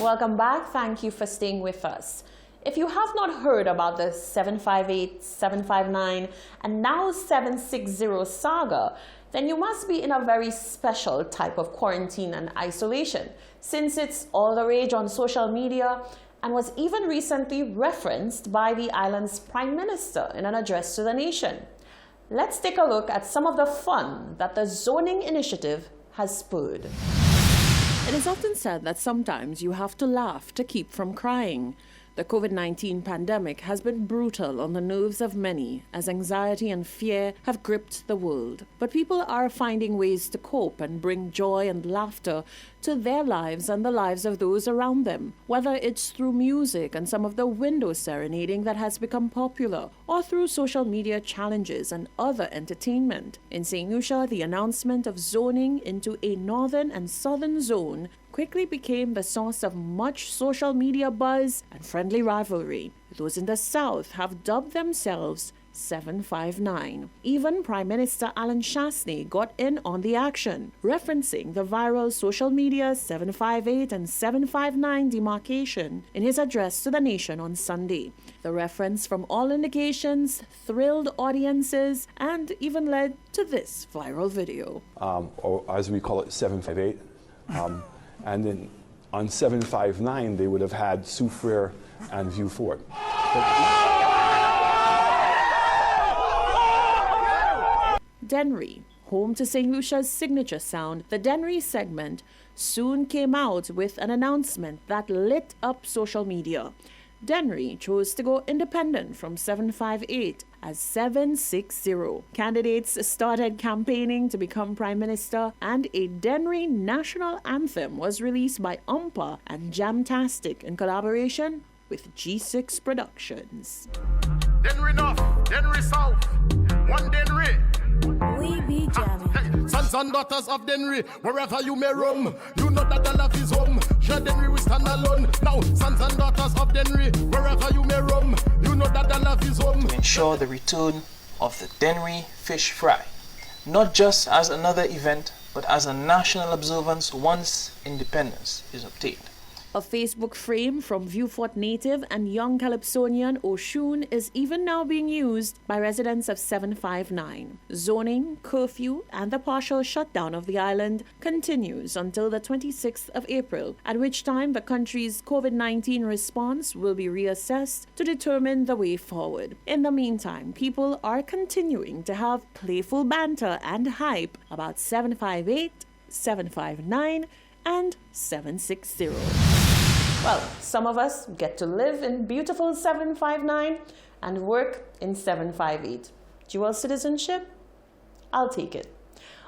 welcome back. Thank you for staying with us. If you have not heard about the 758, 759, and now 760 saga, then you must be in a very special type of quarantine and isolation, since it's all the rage on social media and was even recently referenced by the island's Prime Minister in an address to the nation. Let's take a look at some of the fun that the zoning initiative has spurred. It is often said that sometimes you have to laugh to keep from crying. The COVID-19 pandemic has been brutal on the nerves of many as anxiety and fear have gripped the world. But people are finding ways to cope and bring joy and laughter to their lives and the lives of those around them, whether it's through music and some of the window serenading that has become popular, or through social media challenges and other entertainment. In St. Lucia, the announcement of zoning into a northern and southern zone quickly became the source of much social media buzz and friendly rivalry. Those in the south have dubbed themselves 759. Even Prime Minister Alan Shastney got in on the action, referencing the viral social media 758 and 759 demarcation in his address to the nation on Sunday. The reference, from all indications, thrilled audiences and even led to this viral video. Or as we call it, 758. And then on 759, they would have had Soufriere and Vieux Fort. Dennery, home to St. Lucia's signature sound, the Dennery segment soon came out with an announcement that lit up social media. Dennery chose to go independent from 758 as 760. Candidates started campaigning to become Prime Minister, and a Dennery national anthem was released by Umpa and Jamtastic in collaboration with G6 Productions. Dennery North, Dennery South, one Dennery. We be jamming. Hey, sons and daughters of Dennery, wherever you may roam, you know that the love is home. Sure, Dennery will stand alone. Now, sons and daughters of Dennery, wherever you may roam, you know that the love is home. To ensure the return of the Dennery Fish Fry, not just as another event, but as a national observance once independence is obtained. A Facebook frame from Vieux Fort native and young Calypsonian Oshun is even now being used by residents of 759. Zoning, curfew, and the partial shutdown of the island continues until the 26th of April, at which time the country's COVID-19 response will be reassessed to determine the way forward. In the meantime, people are continuing to have playful banter and hype about 758, 759, and 760. Well, some of us get to live in beautiful 759 and work in 758. Dual citizenship? I'll take it.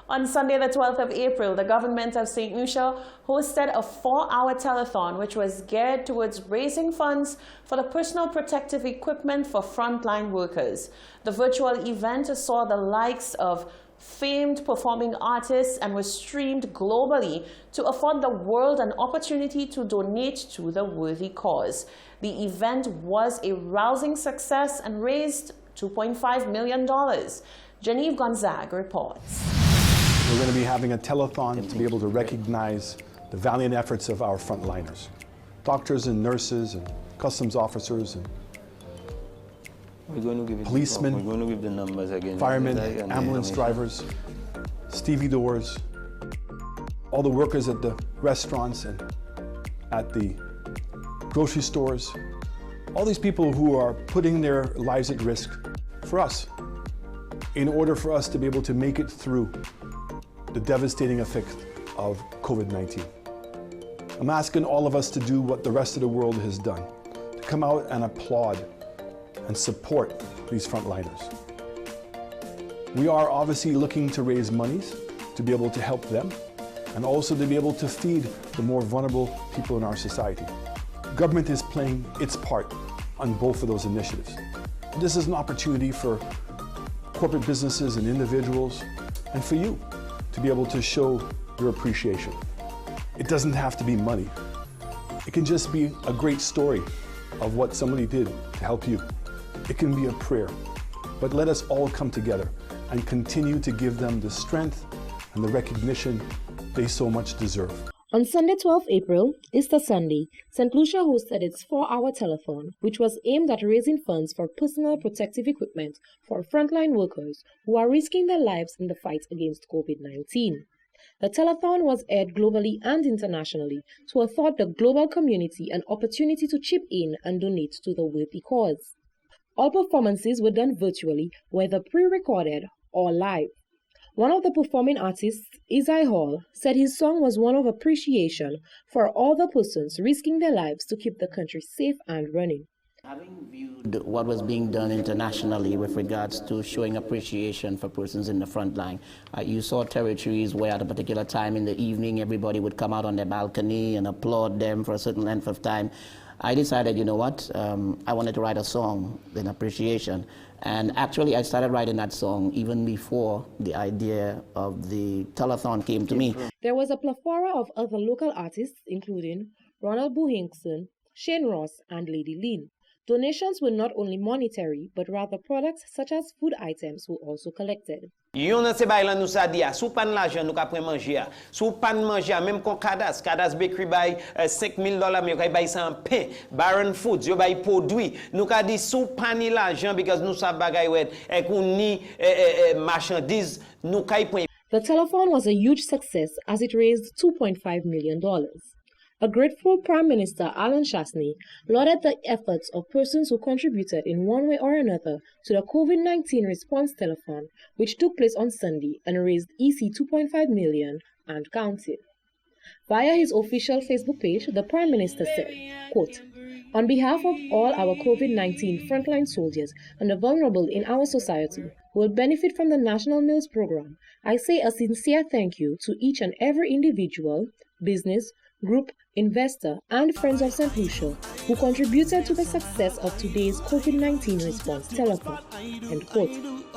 On Sunday, the 12th of April, the government of St. Lucia hosted a 4-hour telethon which was geared towards raising funds for the personal protective equipment for frontline workers. The virtual event saw the likes of famed performing artists and was streamed globally to afford the world an opportunity to donate to the worthy cause. The event was a rousing success and raised $2.5 million. Genevieve Gonzague reports. We're going to be having a telethon to be able to recognize the valiant efforts of our frontliners, doctors and nurses and customs officers and we're going to give policemen, we're going to give the numbers again. firemen, ambulance drivers, stevedores, all the workers at the restaurants and at the grocery stores, all these people who are putting their lives at risk for us in order for us to be able to make it through the devastating effect of COVID-19. I'm asking all of us to do what the rest of the world has done, to come out and applaud and support these frontliners. We are obviously looking to raise monies to be able to help them and also to be able to feed the more vulnerable people in our society. Government is playing its part on both of those initiatives. This is an opportunity for corporate businesses and individuals and for you to be able to show your appreciation. It doesn't have to be money. It can just be a great story of what somebody did to help you. It can be a prayer, but let us all come together and continue to give them the strength and the recognition they so much deserve. On Sunday, 12 April, Easter Sunday, St. Lucia hosted its 4-hour telethon, which was aimed at raising funds for personal protective equipment for frontline workers who are risking their lives in the fight against COVID-19. The telethon was aired globally and internationally to afford the global community an opportunity to chip in and donate to the worthy cause. All performances were done virtually, whether pre-recorded or live. One of the performing artists, Isai Hall, said his song was one of appreciation for all the persons risking their lives to keep the country safe and running. Having viewed what was being done internationally with regards to showing appreciation for persons in the front line, you saw territories where at a particular time in the evening everybody would come out on their balcony and applaud them for a certain length of time. I decided, you know what, I wanted to write a song in appreciation. And actually, I started writing that song even before the idea of the telethon came to me. There was a plethora of other local artists, including Ronald Buhinkson, Shane Ross, and Lady Lean. Donations were not only monetary, but rather products such as food items were also collected. Yon nan se bay lan nou sa di a, sou pan l'argent nou ka pren manger a. Sou pan manger a, même kon Kadas Bakery bay $5,000, mais yo ka bay san pain. Baron Foods yo bay produit. Nou ka di sou pan l'argent because nou sa bagay wet e kou ni marchandise nou ka pren. The telethon was a huge success as it raised $2.5 million. A grateful Prime Minister Alan Shasney lauded the efforts of persons who contributed in one way or another to the COVID-19 response telethon, which took place on Sunday and raised EC 2.5 million and counting. Via his official Facebook page, the Prime Minister said, quote, "On behalf of all our COVID-19 frontline soldiers and the vulnerable in our society who will benefit from the National Meals Program, I say a sincere thank you to each and every individual, business, group, investor, and friends of St. Lucia who contributed to the success of today's COVID-19 response telethon." End quote.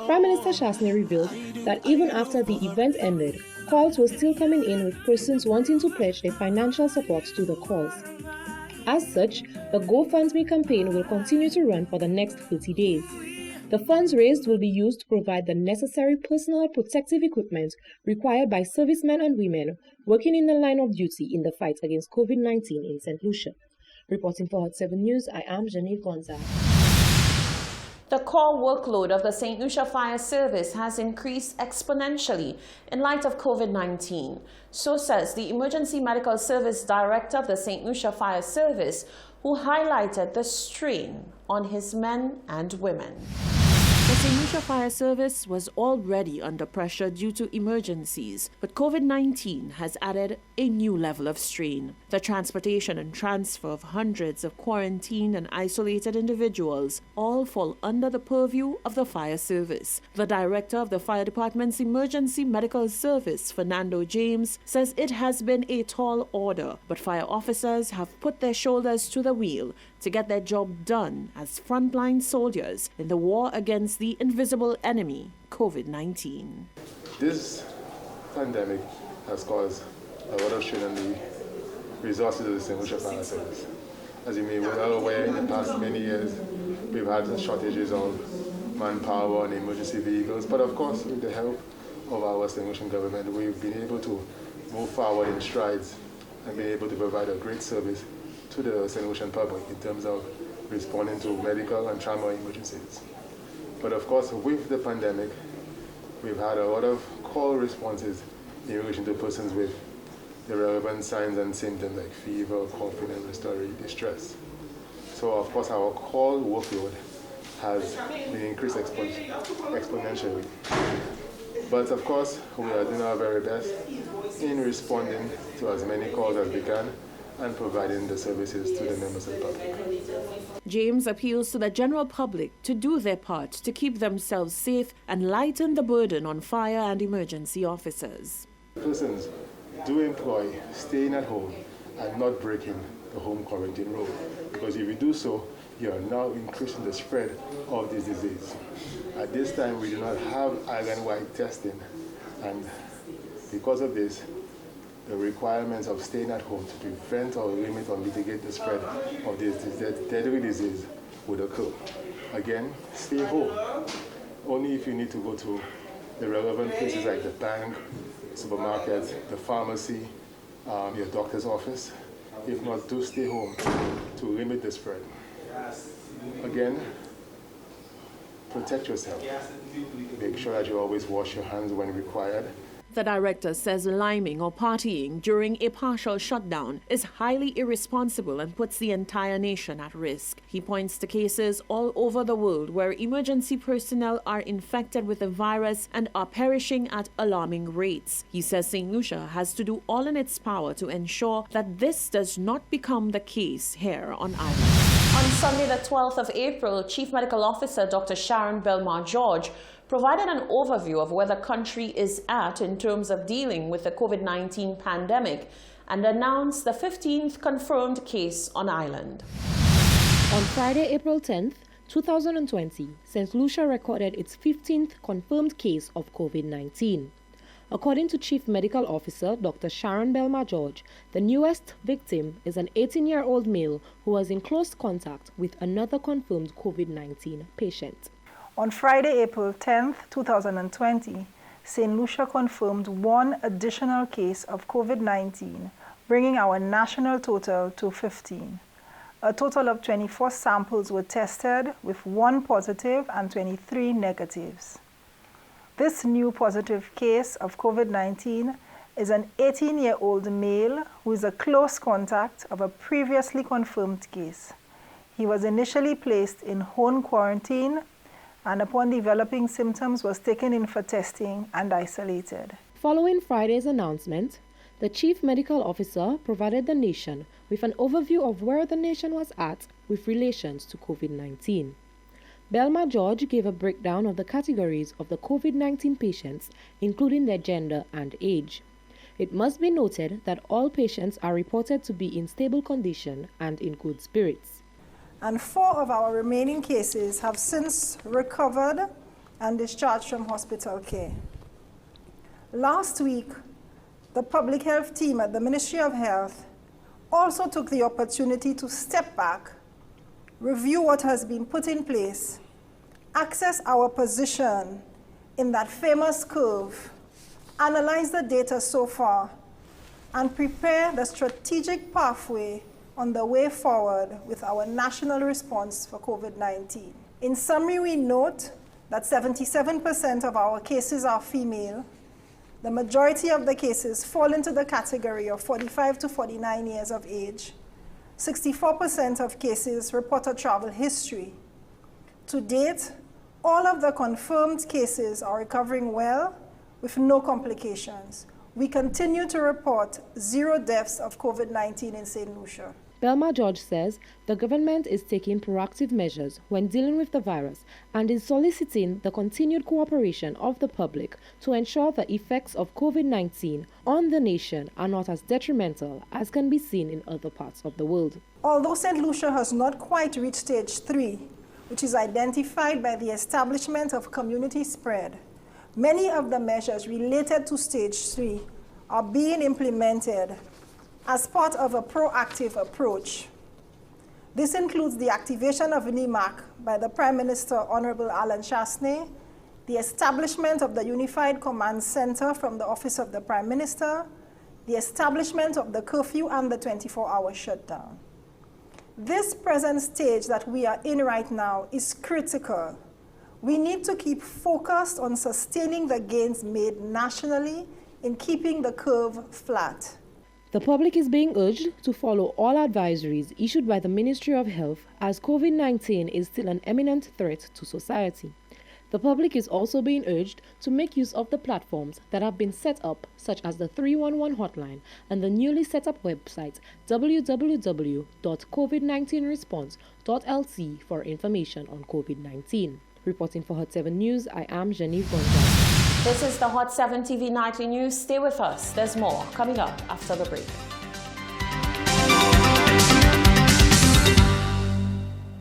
Prime Minister Shasney revealed that even after the event ended, calls were still coming in with persons wanting to pledge their financial support to the cause. As such, the GoFundMe campaign will continue to run for the next 30 days. The funds raised will be used to provide the necessary personal protective equipment required by servicemen and women working in the line of duty in the fight against COVID-19 in St. Lucia. Reporting for Hot 7 News, I am Genevieve Gonzalez. The call workload of the St. Lucia Fire Service has increased exponentially in light of COVID-19. So says the Emergency Medical Service Director of the St. Lucia Fire Service, who highlighted the strain on his men and women. The St. Lucia Fire Service was already under pressure due to emergencies, but COVID-19 has added a new level of strain. The transportation and transfer of hundreds of quarantined and isolated individuals all fall under the purview of the fire service. The director of the fire department's Emergency Medical Service, Fernando James, says it has been a tall order, but fire officers have put their shoulders to the wheel to get their job done as frontline soldiers in the war against the invisible enemy, COVID-19. This pandemic has caused a lot of strain on the resources of the St. Lucia Fire Service. As you may be well aware, in the past many years, we've had shortages of manpower and emergency vehicles, but of course, with the help of our St. Lucian government, we've been able to move forward in strides and been able to provide a great service to the St. Lucian public in terms of responding to medical and trauma emergencies. But of course, with the pandemic, we've had a lot of call responses in relation to persons with the relevant signs and symptoms like fever, coughing, and respiratory distress. So of course, our call workload has been increased exponentially. But of course, we are doing our very best in responding to as many calls as we can and providing the services to the members of the public. James appeals to the general public to do their part to keep themselves safe and lighten the burden on fire and emergency officers. Persons do employ staying at home and not breaking the home quarantine rule, because if you do so, you are now increasing the spread of this disease. At this time, we do not have island-wide testing, and because of this, the requirements of staying at home to prevent or limit or mitigate the spread of this deadly disease would occur. Again, stay home. Only if you need to go to the relevant places like the bank, supermarket, the pharmacy, your doctor's office. If not, do stay home to limit the spread. Again, protect yourself. Make sure that you always wash your hands when required. The director says liming or partying during a partial shutdown is highly irresponsible and puts the entire nation at risk. He points to cases all over the world where emergency personnel are infected with the virus and are perishing at alarming rates. He says St. Lucia has to do all in its power to ensure that this does not become the case here on island. On Sunday, the 12th of April, Chief Medical Officer Dr. Sharon Belmar-George provided an overview of where the country is at in terms of dealing with the COVID-19 pandemic and announced the 15th confirmed case on island. On Friday, April 10th, 2020, St. Lucia recorded its 15th confirmed case of COVID-19. According to Chief Medical Officer Dr. Sharon Belmar-George, the newest victim is an 18-year-old male who was in close contact with another confirmed COVID-19 patient. On Friday, April 10th, 2020, St. Lucia confirmed one additional case of COVID-19, bringing our national total to 15. A total of 24 samples were tested, with 1 positive and 23 negatives. This new positive case of COVID-19 is an 18-year-old male who is a close contact of a previously confirmed case. He was initially placed in home quarantine and upon developing symptoms was taken in for testing and isolated. Following Friday's announcement, the Chief Medical Officer provided the nation with an overview of where the nation was at with relations to COVID-19. Belmar-George gave a breakdown of the categories of the COVID-19 patients, including their gender and age. It must be noted that all patients are reported to be in stable condition and in good spirits. And 4 of our remaining cases have since recovered and discharged from hospital care. Last week, the public health team at the Ministry of Health also took the opportunity to step back, review what has been put in place, access our position in that famous curve, analyze the data so far, and prepare the strategic pathway on the way forward with our national response for COVID-19. In summary, we note that 77% of our cases are female. The majority of the cases fall into the category of 45 to 49 years of age. 64% of cases report a travel history. To date, all of the confirmed cases are recovering well with no complications. We continue to report 0 deaths of COVID-19 in St. Lucia. Belmar-George says the government is taking proactive measures when dealing with the virus and is soliciting the continued cooperation of the public to ensure the effects of COVID-19 on the nation are not as detrimental as can be seen in other parts of the world. Although St. Lucia has not quite reached stage 3, which is identified by the establishment of community spread, many of the measures related to stage 3 are being implemented as part of a proactive approach. This includes the activation of NEMAC by the Prime Minister, Honorable Alan Chasney, the establishment of the Unified Command Center from the Office of the Prime Minister, the establishment of the curfew and the 24-hour shutdown. This present stage that we are in right now is critical. We need to keep focused on sustaining the gains made nationally in keeping the curve flat. The public is being urged to follow all advisories issued by the Ministry of Health as COVID-19 is still an imminent threat to society. The public is also being urged to make use of the platforms that have been set up, such as the 311 hotline and the newly set up website www.covid19response.lc for information on COVID-19. Reporting for Hot 7 News, I am Genevieve Gonzalez. This is the Hot 7 TV Nightly News. Stay with us. There's more coming up after the break.